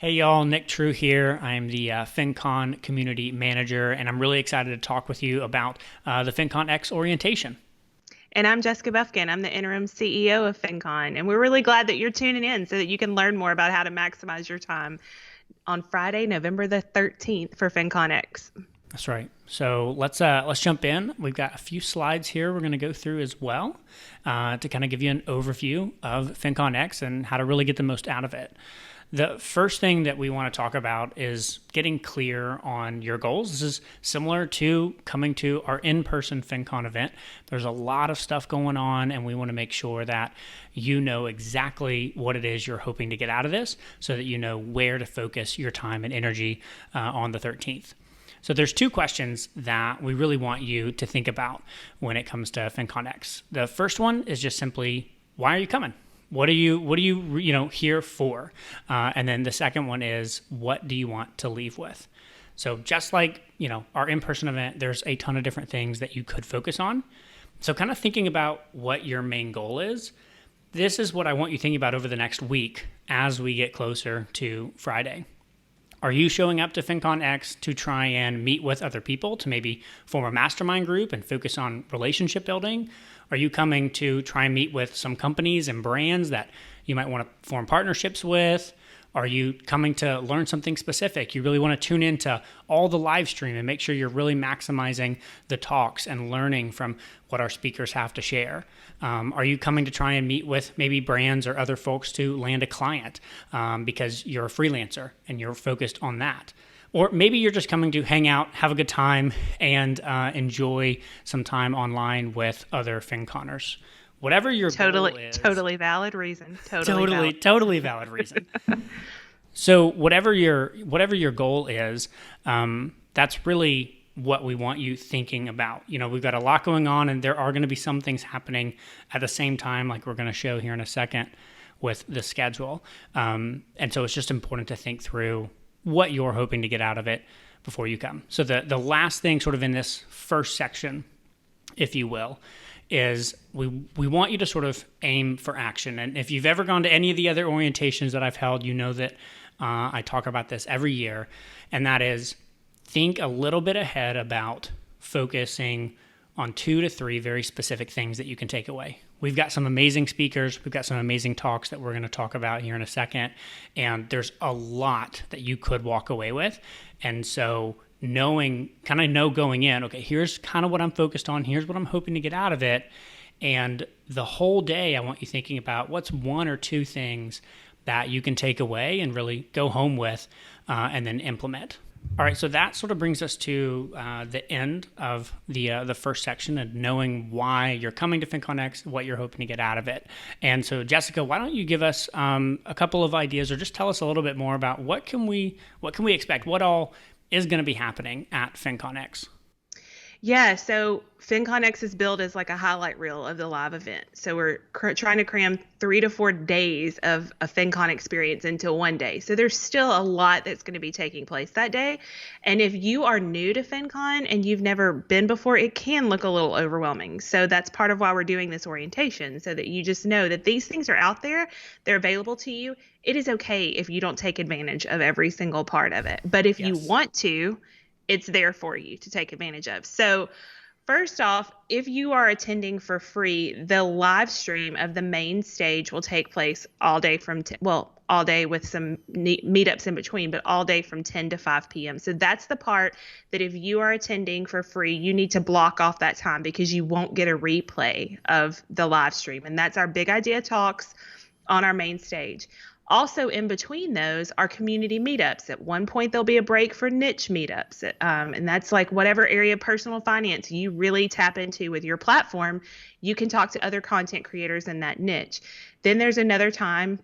Hey y'all, Nick True here. I'm the FinCon community manager, and I'm really excited to talk with you about the FinCon X orientation. And I'm Jessica Buffkin. I'm the interim CEO of FinCon. And we're really glad that you're tuning in so that you can learn more about how to maximize your time on Friday, November the 13th for FinCon X. That's right. So let's jump in. We've got a few slides here we're going to go through as well to kind of give you an overview of FinCon X and how to really get the most out of it. The first thing that we want to talk about is getting clear on your goals. This is similar to coming to our in-person FinCon event. There's a lot of stuff going on, and we want to make sure that you know exactly what it is you're hoping to get out of this so that you know where to focus your time and energy on the 13th. So there's two questions that we really want you to think about when it comes to FinCon X. The first one is just simply, why are you coming? What are you here for? And then the second one is, what do you want to leave with? So just like, our in-person event, there's a ton of different things that you could focus on. So kind of thinking about what your main goal is, this is what I want you thinking about over the next week as we get closer to Friday. Are you showing up to FinCon X to try and meet with other people to maybe form a mastermind group and focus on relationship building? Are you coming to try and meet with some companies and brands that you might want to form partnerships with? Are you coming to learn something specific? You really want to tune into all the live stream and make sure you're really maximizing the talks and learning from what our speakers have to share. Are you coming to try and meet with maybe brands or other folks to land a client because you're a freelancer and you're focused on that? Or maybe you're just coming to hang out, have a good time, and enjoy some time online with other FinConners. Whatever your goal is. Totally valid reason. Totally valid reason. So whatever your goal is, that's really what we want you thinking about. We've got a lot going on, and there are going to be some things happening at the same time, like we're going to show here in a second with the schedule. And so it's just important to think through what you're hoping to get out of it before you come. So the last thing sort of in this first section, if you will, is we want you to sort of aim for action. And if you've ever gone to any of the other orientations that I've held, you know that I talk about this every year, and that is think a little bit ahead about focusing on 2 to 3 very specific things that you can take away. We've got some amazing speakers. We've got some amazing talks that we're going to talk about here in a second. And there's a lot that you could walk away with. And so know going in, okay, here's kind of what I'm focused on. Here's what I'm hoping to get out of it. And the whole day, I want you thinking about what's 1 or 2 things that you can take away and really go home with and then implement. All right, so that sort of brings us to the end of the first section and knowing why you're coming to FinCon X, what you're hoping to get out of it. And so, Jessica, why don't you give us a couple of ideas, or just tell us a little bit more about what can we expect? What all is going to be happening at FinCon X? Yeah, so FinCon X is billed as like a highlight reel of the live event. So we're trying to cram 3 to 4 days of a FinCon experience into one day. So there's still a lot that's going to be taking place that day. And if you are new to FinCon and you've never been before, it can look a little overwhelming. So that's part of why we're doing this orientation, so that you just know that these things are out there. They're available to you. It is okay if you don't take advantage of every single part of it. But if you want to, it's there for you to take advantage of. So first off, if you are attending for free, the live stream of the main stage will take place all day all day with some meetups in between, but all day from 10 to 5 p.m. So that's the part that if you are attending for free, you need to block off that time because you won't get a replay of the live stream. And that's our big idea talks on our main stage. Also, in between those are community meetups. At one point, there'll be a break for niche meetups. And that's like whatever area of personal finance you really tap into with your platform, you can talk to other content creators in that niche. Then there's another time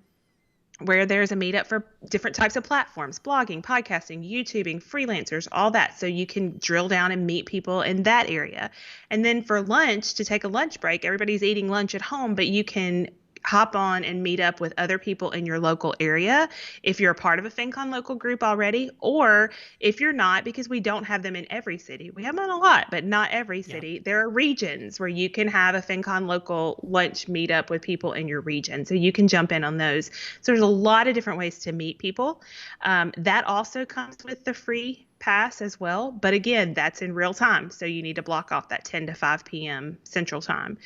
where there's a meetup for different types of platforms, blogging, podcasting, YouTubing, freelancers, all that. So you can drill down and meet people in that area. And then for lunch, to take a lunch break, everybody's eating lunch at home, but you can hop on and meet up with other people in your local area if you're a part of a FinCon local group already, or if you're not, because we don't have them in every city. We have them in a lot, but not every Yeah. city. There are regions where you can have a FinCon local lunch meetup with people in your region. So you can jump in on those. So there's a lot of different ways to meet people. That also comes with the free pass as well. But again, that's in real time. So you need to block off that 10 to 5 p.m. Central Time.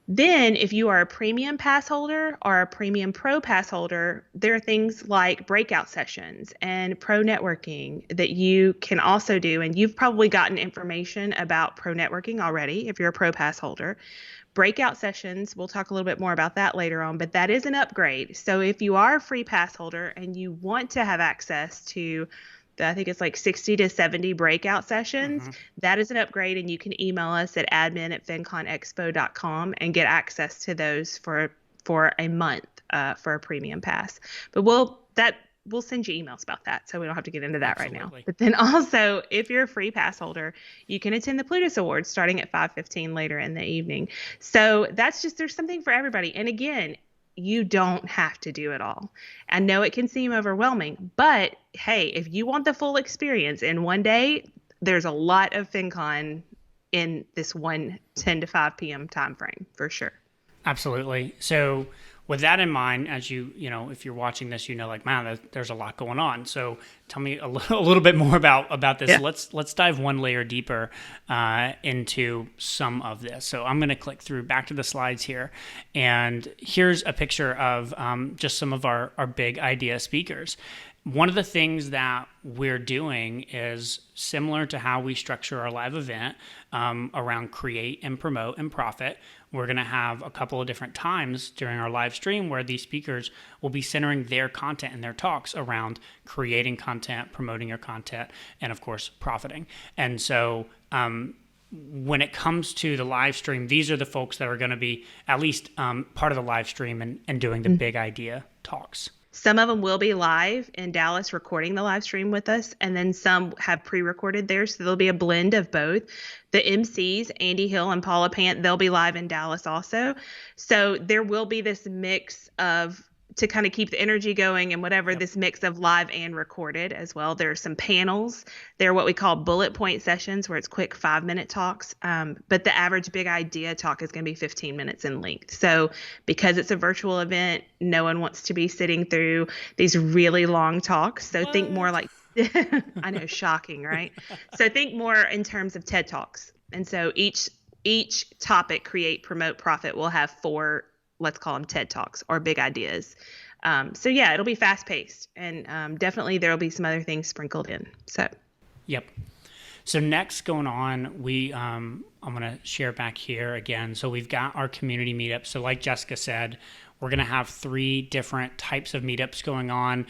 Then, if you are a premium pass holder or a premium pro pass holder, there are things like breakout sessions and pro networking that you can also do. And you've probably gotten information about pro networking already if you're a pro pass holder. Breakout sessions, we'll talk a little bit more about that later on, but that is an upgrade. So if you are a free pass holder and you want to have access to I think it's like 60 to 70 breakout sessions. That is an upgrade, and you can email us at admin@finconexpo.com and get access to those for a month for a premium pass. But we'll send you emails about that, so we don't have to get into that Absolutely. right now. But then also, if you're a free pass holder, you can attend the Plutus Awards starting at 5:15 later in the evening. So there's something for everybody. And again, you don't have to do it all. I know it can seem overwhelming, but hey, if you want the full experience in one day, there's a lot of FinCon in this one 10 to 5 p.m. time frame for sure. Absolutely. So with that in mind, as if you're watching this, like, man, there's a lot going on. So tell me a little bit more about this. Yeah. Let's dive one layer deeper into some of this. So I'm going to click through back to the slides here. And here's a picture of just some of our big idea speakers. One of the things that we're doing is similar to how we structure our live event around create and promote and profit. We're going to have a couple of different times during our live stream where these speakers will be centering their content and their talks around creating content, promoting your content, and of course, profiting. And so when it comes to the live stream, these are the folks that are going to be at least part of the live stream and doing the big idea talks. Some of them will be live in Dallas recording the live stream with us, and then some have pre-recorded theirs, so there'll be a blend of both. The MCs, Andy Hill and Paula Pant, they'll be live in Dallas also. So there will be this mix of, to kind of keep the energy going and whatever, this mix of live and recorded as well. There are some panels. They're what we call bullet point sessions, where it's quick 5-minute talks. But the average big idea talk is going to be 15 minutes in length. So because it's a virtual event, no one wants to be sitting through these really long talks. So think more like, I know, shocking, right? So think more in terms of TED Talks. And so each topic, create, promote, profit, will have 4, let's call them TED Talks or big ideas. So yeah, it'll be fast paced, and definitely there'll be some other things sprinkled in. So. Yep. So next going on, I'm going to share back here again. So we've got our community meetup. So like Jessica said, we're going to have 3 different types of meetups going on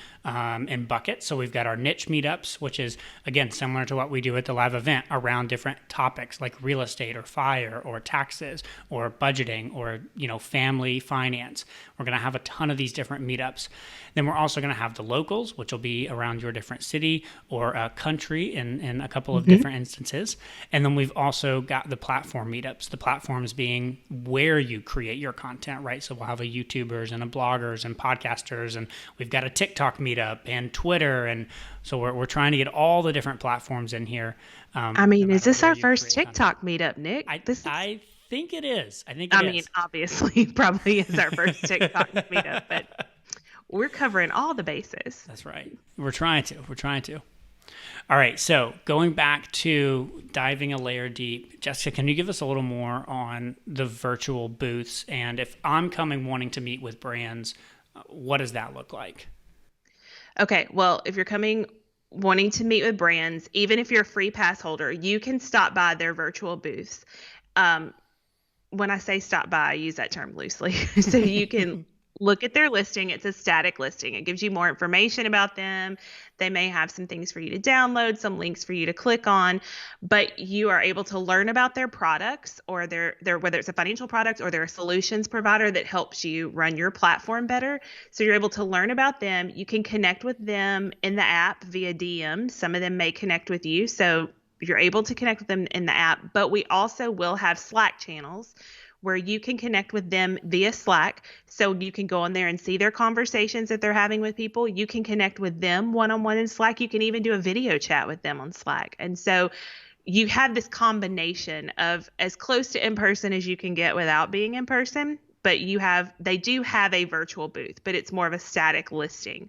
in buckets. So we've got our niche meetups, which is, again, similar to what we do at the live event around different topics like real estate or fire or taxes or budgeting or, family finance. We're going to have a ton of these different meetups. Then we're also going to have the locals, which will be around your different city or country in a couple of different instances. And then we've also got the platform meetups, the platforms being where you create your content, right? So we'll have a YouTubers and a bloggers and podcasters, and we've got a TikTok meetup and Twitter. And so we're trying to get all the different platforms in here. Is this our first TikTok meetup, Nick? I think it is. I mean, obviously, probably is our first TikTok meetup, but we're covering all the bases. That's right. We're trying to. All right. So going back to diving a layer deep, Jessica, can you give us a little more on the virtual booths? And if I'm coming wanting to meet with brands, what does that look like? Okay. Well, if you're coming wanting to meet with brands, even if you're a free pass holder, you can stop by their virtual booths. When I say stop by, I use that term loosely. So you can look at their listing. It's a static listing. It gives you more information about them. They may have some things for you to download, some links for you to click on, but you are able to learn about their products or their whether it's a financial product or they're a solutions provider that helps you run your platform better. So you're able to learn about them. You can connect with them in the app via DM. Some of them may connect with you. So you're able to connect with them in the app, but we also will have Slack channels where you can connect with them via Slack. So you can go on there and see their conversations that they're having with people. You can connect with them one-on-one in Slack. You can even do a video chat with them on Slack. And so you have this combination of as close to in person as you can get without being in person, but they do have a virtual booth, but it's more of a static listing.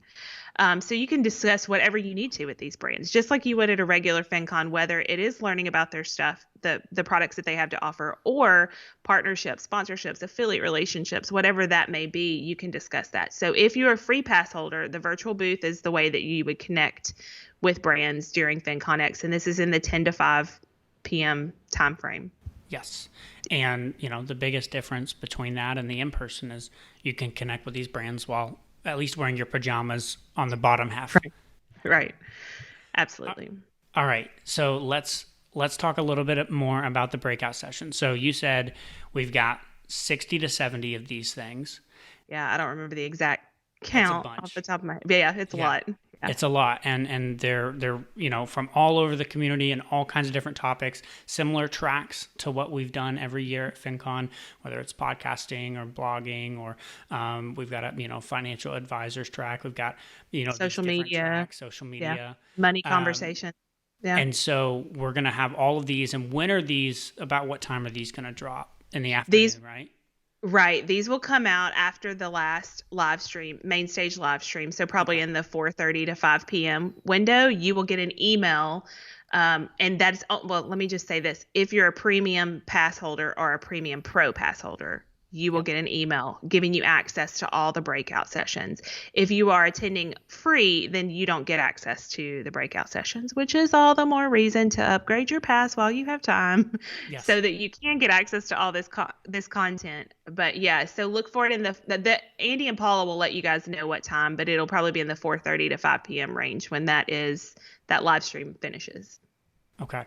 So you can discuss whatever you need to with these brands, just like you would at a regular FinCon, whether it is learning about their stuff, the products that they have to offer, or partnerships, sponsorships, affiliate relationships, whatever that may be, you can discuss that. So if you're a free pass holder, the virtual booth is the way that you would connect with brands during FinCon X, and this is in the 10 to 5 p.m. timeframe. Yes. And, the biggest difference between that and the in-person is you can connect with these brands while at least wearing your pajamas on the bottom half. Right. Absolutely. All right. So let's talk a little bit more about the breakout session. So you said we've got 60 to 70 of these things. Yeah, I don't remember the exact count off the top of my head. Yeah, it's a lot. Yeah. It's a lot, and they're from all over the community and all kinds of different topics, similar tracks to what we've done every year at FinCon, whether it's podcasting or blogging, or we've got a financial advisors track, we've got social media, money conversation. Yeah. And so we're gonna have all of these. And when are these? About what time are these gonna drop? In the afternoon, right? Right. These will come out after the last live stream, main stage live stream. So probably in the 4:30 to 5 p.m. window, you will get an email. And that's, well, let me just say this. If you're a premium pass holder or a premium pro pass holder, you will get an email giving you access to all the breakout sessions. If you are attending free, then you don't get access to the breakout sessions, which is all the more reason to upgrade your pass while you have time, so that you can get access to all this content. But yeah, so look for it in the Andy and Paula will let you guys know what time, but it'll probably be in the 4:30 to 5 p.m. range when that live stream finishes. Okay.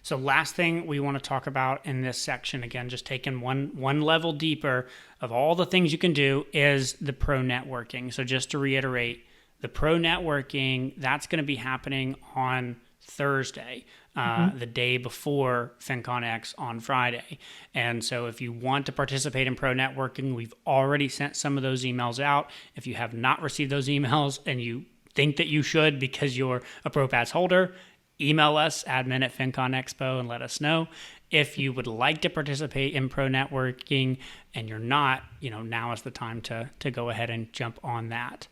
So last thing we want to talk about in this section, again, just taking one level deeper of all the things you can do, is the pro networking. So just to reiterate, the pro networking, that's going to be happening on Thursday, the day before FinCon X on Friday. And so if you want to participate in pro networking, we've already sent some of those emails out. If you have not received those emails and you think that you should because you're a pro pass holder, email us, admin@FinConExpo, and let us know. If you would like to participate in pro networking and you're not, now is the time to go ahead and jump on that.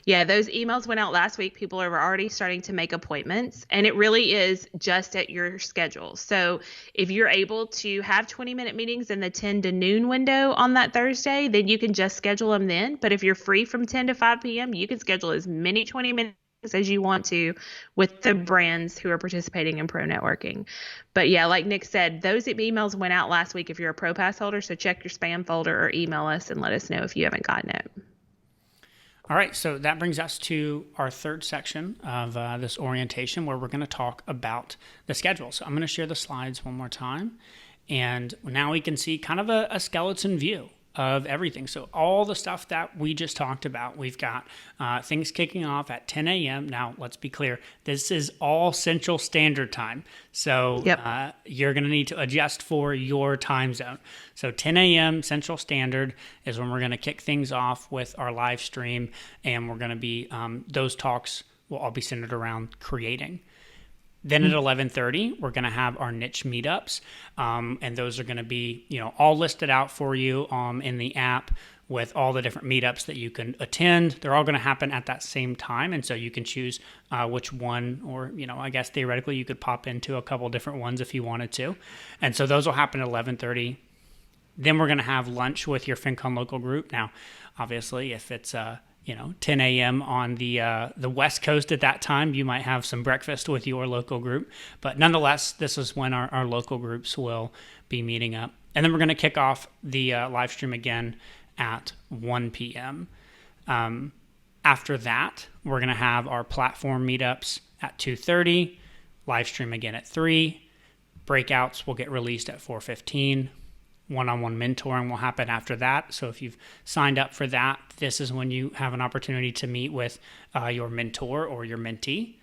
Yeah, those emails went out last week. People are already starting to make appointments, and it really is just at your schedule. So if you're able to have 20-minute meetings in the 10 to noon window on that Thursday, then you can just schedule them then. But if you're free from 10 to 5 p.m., you can schedule as many 20-minute as you want to with the brands who are participating in pro networking. But yeah, like Nick said, those emails went out last week if you're a pro pass holder. So check your spam folder or email us and let us know if you haven't gotten it. All right, so that brings us to our third section of this orientation, where we're going to talk about the schedule. So I'm going to share the slides one more time, and now we can see kind of a skeleton view of everything. So all the stuff that we just talked about, we've got things kicking off at 10 a.m. Now, let's be clear, this is all Central Standard Time. So you're going to need to adjust for your time zone. So 10 a.m. Central Standard is when we're going to kick things off with our live stream, and we're going to be, those talks will all be centered around creating. Then at 11:30, we're going to have our niche meetups, and those are going to be, all listed out for you in the app with all the different meetups that you can attend. They're all going to happen at that same time, and so you can choose which one, or, I guess theoretically you could pop into a couple different ones if you wanted to. And so those will happen at 11:30. Then we're going to have lunch with your FinCon local group. Now, obviously, if it's 10 a.m. on the West Coast at that time, you might have some breakfast with your local group. But nonetheless, this is when our local groups will be meeting up. And then we're going to kick off the live stream again at 1 p.m. After that, we're going to have our platform meetups at 2:30, live stream again at 3. Breakouts will get released at 4:15. One-on-one mentoring will happen after that. So if you've signed up for that, this is when you have an opportunity to meet with your mentor or your mentee.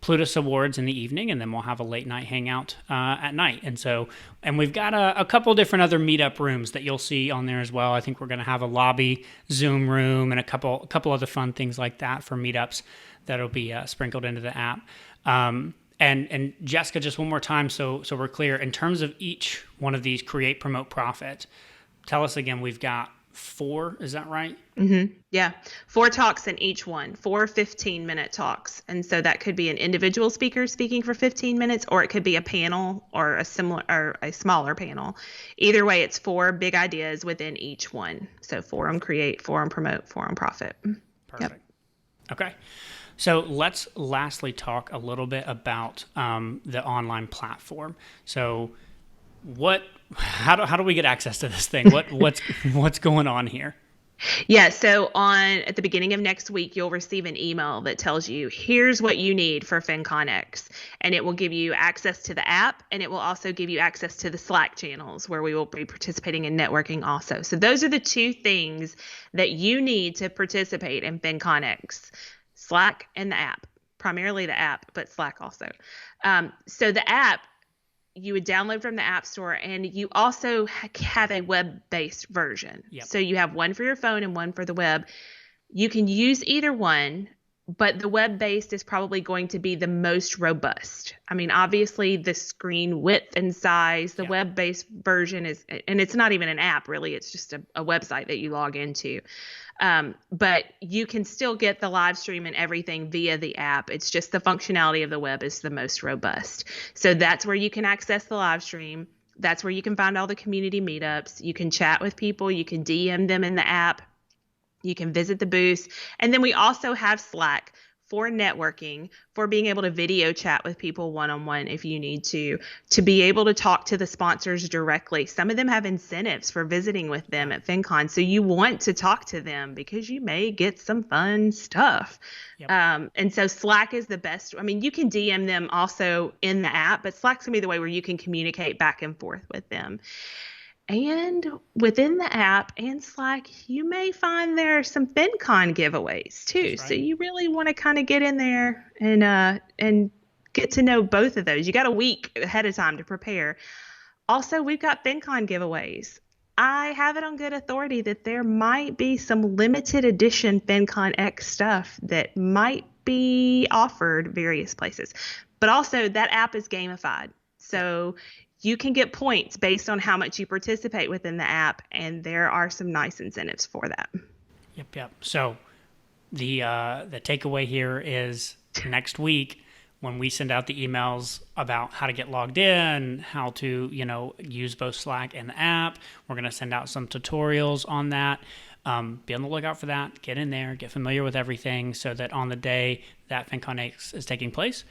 Plutus Awards in the evening, and then we'll have a late night hangout at night. And we've got a couple different other meetup rooms that you'll see on there as well. I think we're going to have a lobby Zoom room and a couple other fun things like that for meetups that'll be sprinkled into the app. And Jessica, just one more time, so we're clear, in terms of each one of these create, promote, profit, tell us again, we've got 4, is that right? Mm-hmm. Yeah. 4 talks in each one, 4 15-minute talks. And so that could be an individual speaker speaking for 15 minutes, or it could be a panel or a smaller panel. Either way, it's 4 big ideas within each one. So 4 on create, 4 on promote, 4 on profit. Perfect. Yep. Okay. So let's lastly talk a little bit about the online platform. So how do we get access to this thing? What's going on here? Yeah, so at the beginning of next week, you'll receive an email that tells you, here's what you need for FinCon X. And it will give you access to the app, and it will also give you access to the Slack channels where we will be participating in networking also. So those are the 2 things that you need to participate in FinCon X: Slack and the app, primarily the app, but Slack also. So the app, you would download from the App Store, and you also have a web-based version. Yep. So you have one for your phone and one for the web. You can use either one, but the web-based is probably going to be the most robust. I mean, obviously the screen width and size, the web-based version is, and it's not even an app really, it's just a website that you log into. But you can still get the live stream and everything via the app. It's just the functionality of the web is the most robust. So that's where you can access the live stream. That's where you can find all the community meetups. You can chat with people. You can DM them in the app. You can visit the booths. And then we also have Slack for networking, for being able to video chat with people one-on-one if you need to be able to talk to the sponsors directly. Some of them have incentives for visiting with them at FinCon, so you want to talk to them because you may get some fun stuff. Yep. And so Slack is the best. I mean, you can DM them also in the app, but Slack's gonna be the way where you can communicate back and forth with them. And within the app and Slack, you may find there are some FinCon giveaways too. Right. So you really want to kind of get in there and get to know both of those. You got a week ahead of time to prepare. Also, we've got FinCon giveaways. I have it on good authority that there might be some limited edition FinCon X stuff that might be offered various places. But also that app is gamified. So you can get points based on how much you participate within the app, and there are some nice incentives for that. Yep. So the takeaway here is next week when we send out the emails about how to get logged in, how to use both Slack and the app, we're going to send out some tutorials on that. Be on the lookout for that. Get in there, get familiar with everything, so that on the day that FinCon X is taking place,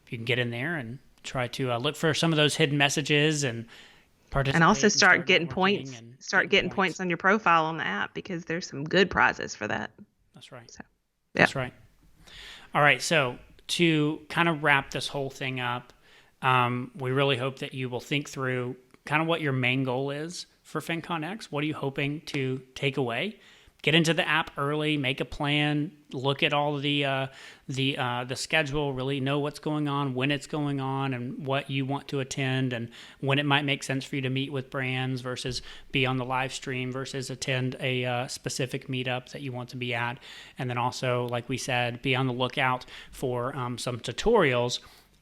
you can get in there and try to look for some of those hidden messages and participate. And also start getting points. Start getting points on your profile on the app, because there's some good prizes for that. That's right. So, yeah. That's right. All right. So to kind of wrap this whole thing up, we really hope that you will think through kind of what your main goal is for FinCon X. What are you hoping to take away? Get into the app early, make a plan, look at all the schedule, really know what's going on, when it's going on, and what you want to attend, and when it might make sense for you to meet with brands versus be on the live stream versus attend a specific meetup that you want to be at. And then also, like we said, be on the lookout for some tutorials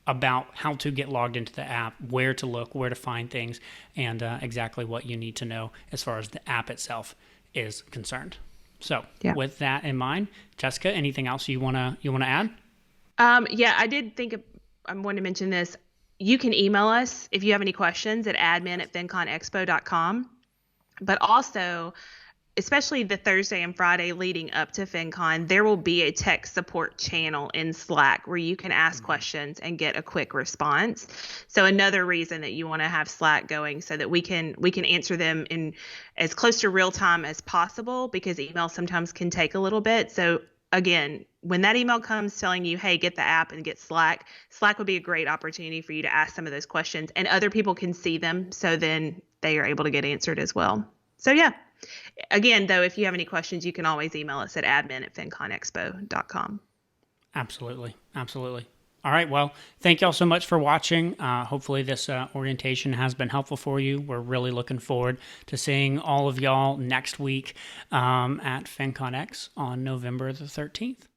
about how to get logged into the app, where to look, where to find things, and exactly what you need to know as far as the app itself is concerned. So with that in mind, Jessica, anything else you wanna add? Yeah, I did think I wanted to mention this. You can email us if you have any questions at admin@finconexpo.com. But also, especially the Thursday and Friday leading up to FinCon, there will be a tech support channel in Slack where you can ask questions and get a quick response. So another reason that you want to have Slack going, so that we can answer them in as close to real time as possible, because email sometimes can take a little bit. So again, when that email comes telling you, hey, get the app and get Slack would be a great opportunity for you to ask some of those questions, and other people can see them, so then they are able to get answered as well. So yeah. Again, though, if you have any questions, you can always email us at admin@finconexpo.com. Absolutely. All right. Well, thank y'all so much for watching. Hopefully, this orientation has been helpful for you. We're really looking forward to seeing all of y'all next week at FinCon X on November the 13th.